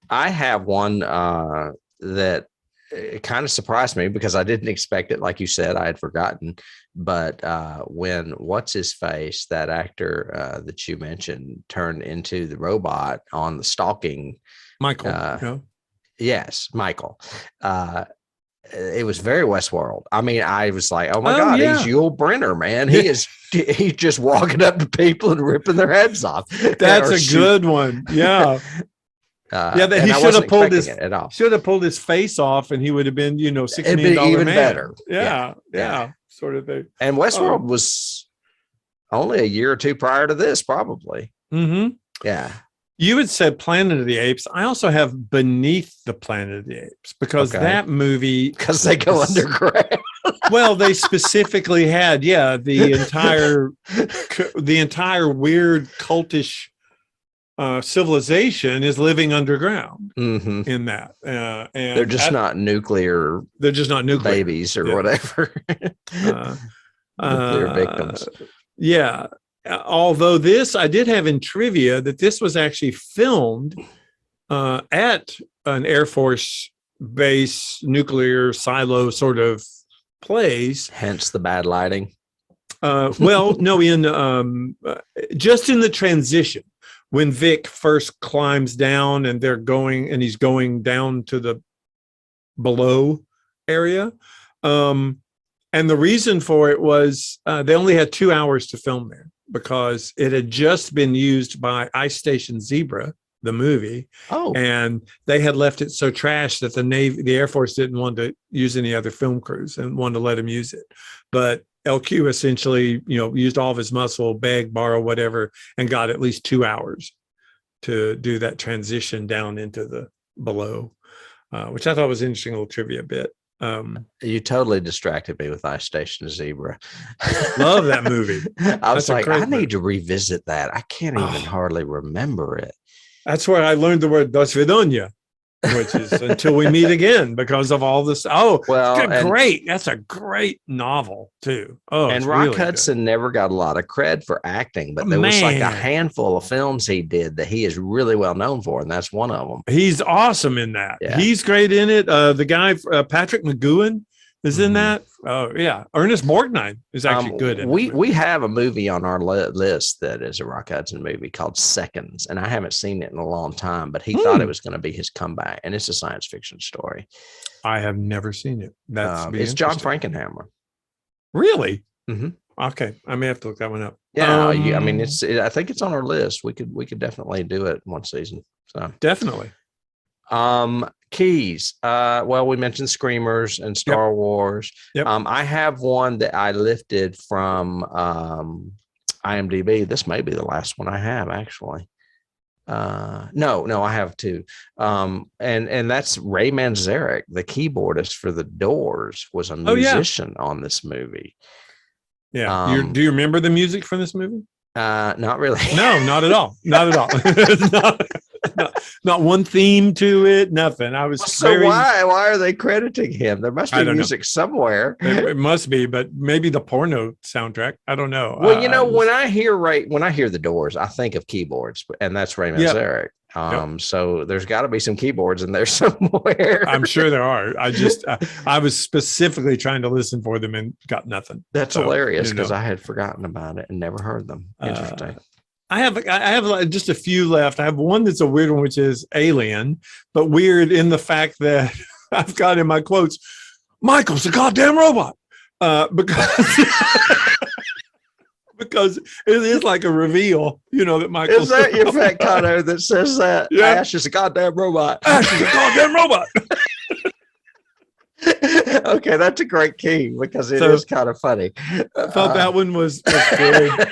S3: have one that it kind of surprised me because I didn't expect it. Like you said, I had forgotten. But when what's his face, that actor that you mentioned, turned into the robot on the stalking,
S1: Michael.
S3: Yes, Michael. It was very Westworld. I mean, I was like, oh my God, he's Yul Brynner, man. He's just walking up to people and ripping their heads off.
S1: That's a good one. Yeah. That he should have pulled his face off, and he would have been, $6 million
S3: even
S1: man.
S3: Better.
S1: Yeah, sort of thing.
S3: And Westworld was only a year or two prior to this, probably. Yeah.
S1: You had said Planet of the Apes. I also have Beneath the Planet of the Apes, because that movie,
S3: because they go underground.
S1: Well, they specifically had the entire weird cultish civilization is living underground in that, and
S3: they're just not nuclear.
S1: They're just not nuclear
S3: babies or whatever. Nuclear victims.
S1: Yeah. Although this, I did have in trivia that this was actually filmed at an Air Force base, nuclear silo sort of place.
S3: Hence the bad lighting.
S1: Well, no, in just in the transition. When Vic first climbs down and he's going down to the below area. And the reason for it was they only had 2 hours to film there. because it had just been used by Ice Station Zebra, the movie.
S3: Oh,
S1: and they had left it so trash that the Air Force didn't want to use any other film crews and wanted to let him use it. But LQ essentially, used all of his muscle, beg, borrow, whatever, and got at least 2 hours to do that transition down into the below, which I thought was an interesting little trivia bit.
S3: You totally distracted me with Ice Station Zebra.
S1: Love that movie.
S3: I was like, I
S1: movie.
S3: need to revisit that. I can't even hardly remember it.
S1: That's where I learned the word "do svidaniya," which is until we meet again, because of all this. Oh, well, great. That's a great novel too. Oh,
S3: and Rock really Hudson good. Never got a lot of cred for acting, but there was like a handful of films he did that he is really well known for, and that's one of them.
S1: He's awesome in that. Yeah. He's great in it. The guy, Patrick McGowan, is in that. Oh yeah, Ernest Borgnine is actually good in it.
S3: We have a movie on our list that is a Rock Hudson movie called Seconds, and I haven't seen it in a long time, but he thought it was going to be his comeback, and it's a science fiction story.
S1: I have never seen it.
S3: It's John Frankenhammer.
S1: Really? Okay, I may have to look that one up.
S3: Yeah, I mean, I think it's on our list. We could definitely do it one season. So
S1: definitely.
S3: Keys. Well, we mentioned Screamers and Star Wars.
S1: Yep.
S3: I have one that I lifted from IMDb. This may be the last one I have, actually. No, I have two. And that's Ray Manzarek, the keyboardist for The Doors, was a musician on this movie.
S1: Yeah. Do you remember the music from this movie?
S3: Not really.
S1: No, not at all. Not at all. not one theme to it. Nothing. I was
S3: why are they crediting him? There must be music somewhere.
S1: It must be, but maybe the porno soundtrack. I don't know.
S3: Well, when I hear The Doors, I think of keyboards, and that's Ray Manzarek. So there's got to be some keyboards in there somewhere.
S1: I'm sure there are. I was specifically trying to listen for them and got nothing.
S3: That's hilarious, because I had forgotten about it and never heard them. Interesting.
S1: I have just a few left. I have one that's a weird one, which is Alien, but weird in the fact that I've got in my quotes, Michael's a goddamn robot, because it is like a reveal, that Michael's.
S3: Is that your fat Cotto that says that? Yeah. Ash is a goddamn robot.
S1: Ash is a goddamn robot.
S3: Okay, that's a great key, because it is kind of funny.
S1: I thought that one was good.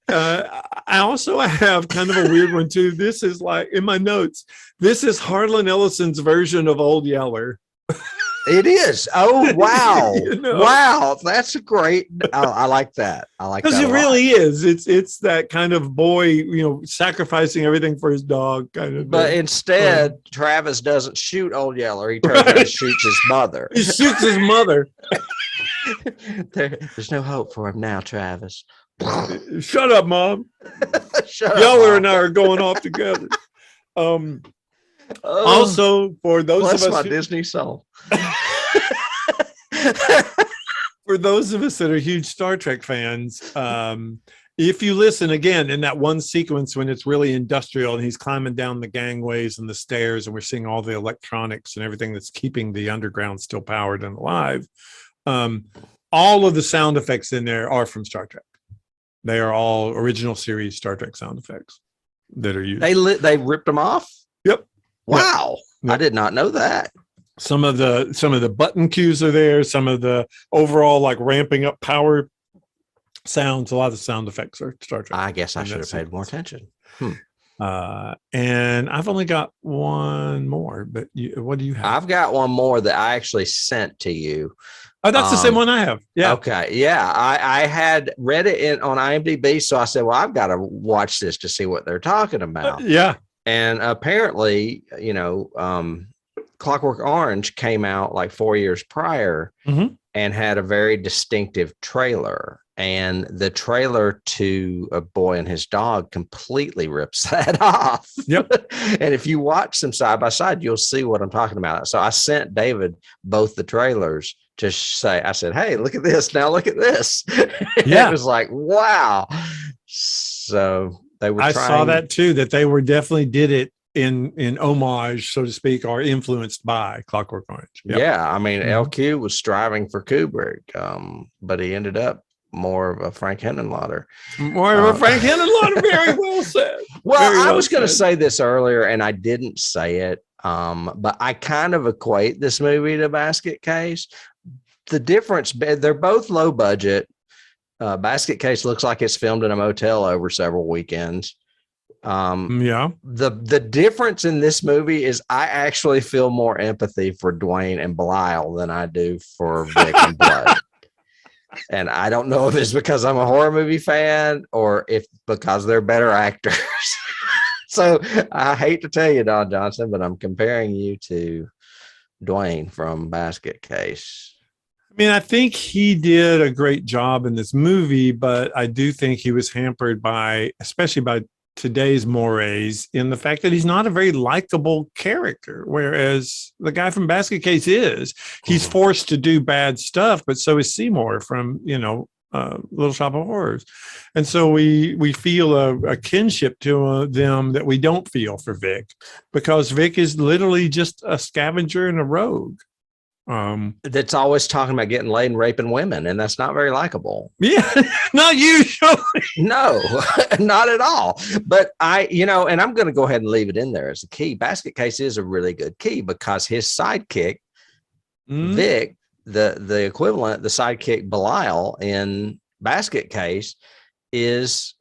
S1: I also have kind of a weird one too. This is like in my notes. This is Harlan Ellison's version of Old Yeller.
S3: It is. Oh, wow. Wow. That's a great. I like that. I like that.
S1: Because it really is. It's that kind of boy, sacrificing everything for his dog kind of.
S3: But instead, Travis doesn't shoot Old Yeller. He turns around and shoots his mother.
S1: He shoots his mother.
S3: There's no hope for him now, Travis.
S1: Shut up, Mom. Yeller and I are going off together. Also, for those of us,
S3: my Disney soul.
S1: For those of us that are huge Star Trek fans, if you listen again in that one sequence when it's really industrial and he's climbing down the gangways and the stairs, and we're seeing all the electronics and everything that's keeping the underground still powered and alive, all of the sound effects in there are from Star Trek. They are all original series Star Trek sound effects that are used.
S3: They ripped them off?
S1: Yep.
S3: Wow.
S1: Yep.
S3: I did not know that.
S1: Some of the button cues are there. Some of the overall like ramping up power sounds. A lot of the sound effects are Star Trek.
S3: I guess I should have paid more attention.
S1: And I've only got one more, but what do you have?
S3: I've got one more that I actually sent to you.
S1: Oh, that's the same one I have. Yeah.
S3: Okay. Yeah. I had read it on IMDb. So I said, well, I've got to watch this to see what they're talking about.
S1: Yeah.
S3: And apparently, Clockwork Orange came out like 4 years prior and had a very distinctive trailer. And the trailer to A Boy and His Dog completely rips that off.
S1: Yep.
S3: And if you watch them side by side, you'll see what I'm talking about. So I sent David both the trailers to say, I said, hey, look at this. Now look at this.
S1: Yeah.
S3: It was like, wow. So they were
S1: I saw that too, that they were definitely did it in homage, so to speak, or influenced by Clockwork Orange. Yep.
S3: Yeah. I mean, LQ was striving for Kubrick, but he ended up more of a Frank Henenlotter.
S1: More of a Frank Henenlotter. Very well said.
S3: Well, I was going to say this earlier, and I didn't say it, but I kind of equate this movie to Basket Case. The difference, they're both low budget. Basket Case looks like it's filmed in a motel over several weekends. The difference in this movie is I actually feel more empathy for Dwayne and Belial than I do for Vic and Blood. And I don't know if it's because I'm a horror movie fan or if because they're better actors. So I hate to tell you, Don Johnson, but I'm comparing you to Dwayne from Basket Case.
S1: I mean, I think he did a great job in this movie, but I do think he was hampered by, especially by today's mores, in the fact that he's not a very likable character, whereas the guy from Basket Case is. He's forced to do bad stuff, but so is Seymour from, Little Shop of Horrors. And so we feel a kinship to them that we don't feel for Vic, because Vic is literally just a scavenger and a rogue.
S3: That's always talking about getting laid and raping women, and that's not very likable.
S1: Yeah, not usually.
S3: No, not at all. But and I'm going to go ahead and leave it in there as a key. Basket Case is a really good key because his sidekick, Vic, the equivalent, the sidekick Belial in Basket Case, is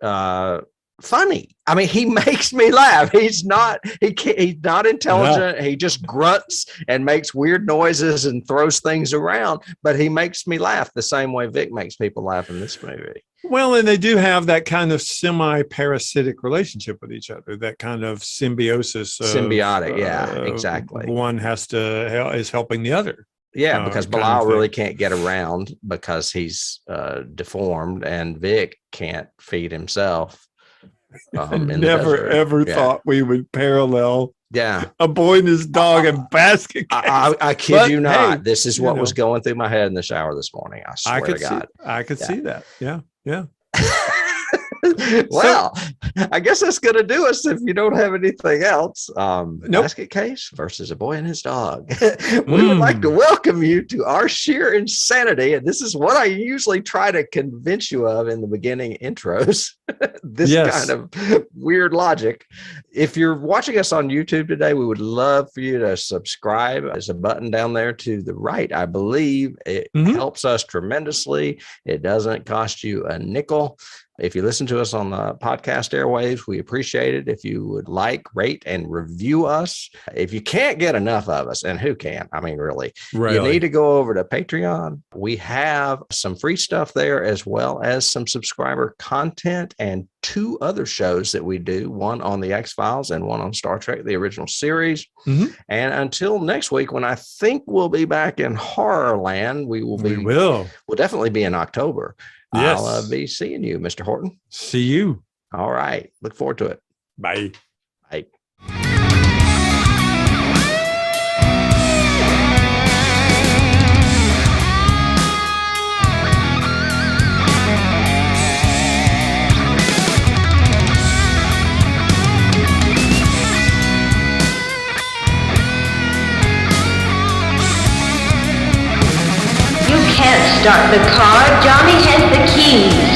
S3: funny. I mean, he makes me laugh. He's not intelligent. No. He just grunts and makes weird noises and throws things around, but he makes me laugh the same way Vic makes people laugh in this movie.
S1: Well, and they do have that kind of semi-parasitic relationship with each other, that kind of symbiosis.
S3: Symbiotic, yeah, exactly.
S1: One is helping the other.
S3: Yeah, because Belial really can't get around because he's deformed, and Vic can't feed himself.
S1: Never ever thought we would parallel a boy and his dog and Basket Case.
S3: I kid you not. Hey, this is what was going through my head in the shower this morning. I swear to God.
S1: I could see that. Yeah.
S3: Well, I guess that's going to do us if you don't have anything else. Basket Case versus a boy and his dog. We would like to welcome you to our sheer insanity. And this is what I usually try to convince you of in the beginning intros. This kind of weird logic. If you're watching us on YouTube today, we would love for you to subscribe. There's a button down there to the right. I believe it helps us tremendously. It doesn't cost you a nickel. If you listen to us on the podcast airwaves, we appreciate it. If you would like, rate, and review us. If you can't get enough of us, and who can? I mean, really, you need to go over to Patreon. We have some free stuff there, as well as some subscriber content and 2 other shows that we do, one on the X-Files and one on Star Trek, the original series. And until next week, when I think we'll be back in Horrorland, we'll definitely be in October.
S1: Yes.
S3: I'll be seeing you, Mr. Horton.
S1: See you.
S3: All right. Look forward to it.
S1: Bye.
S3: Bye.
S2: Can't start the car. Johnny has the keys.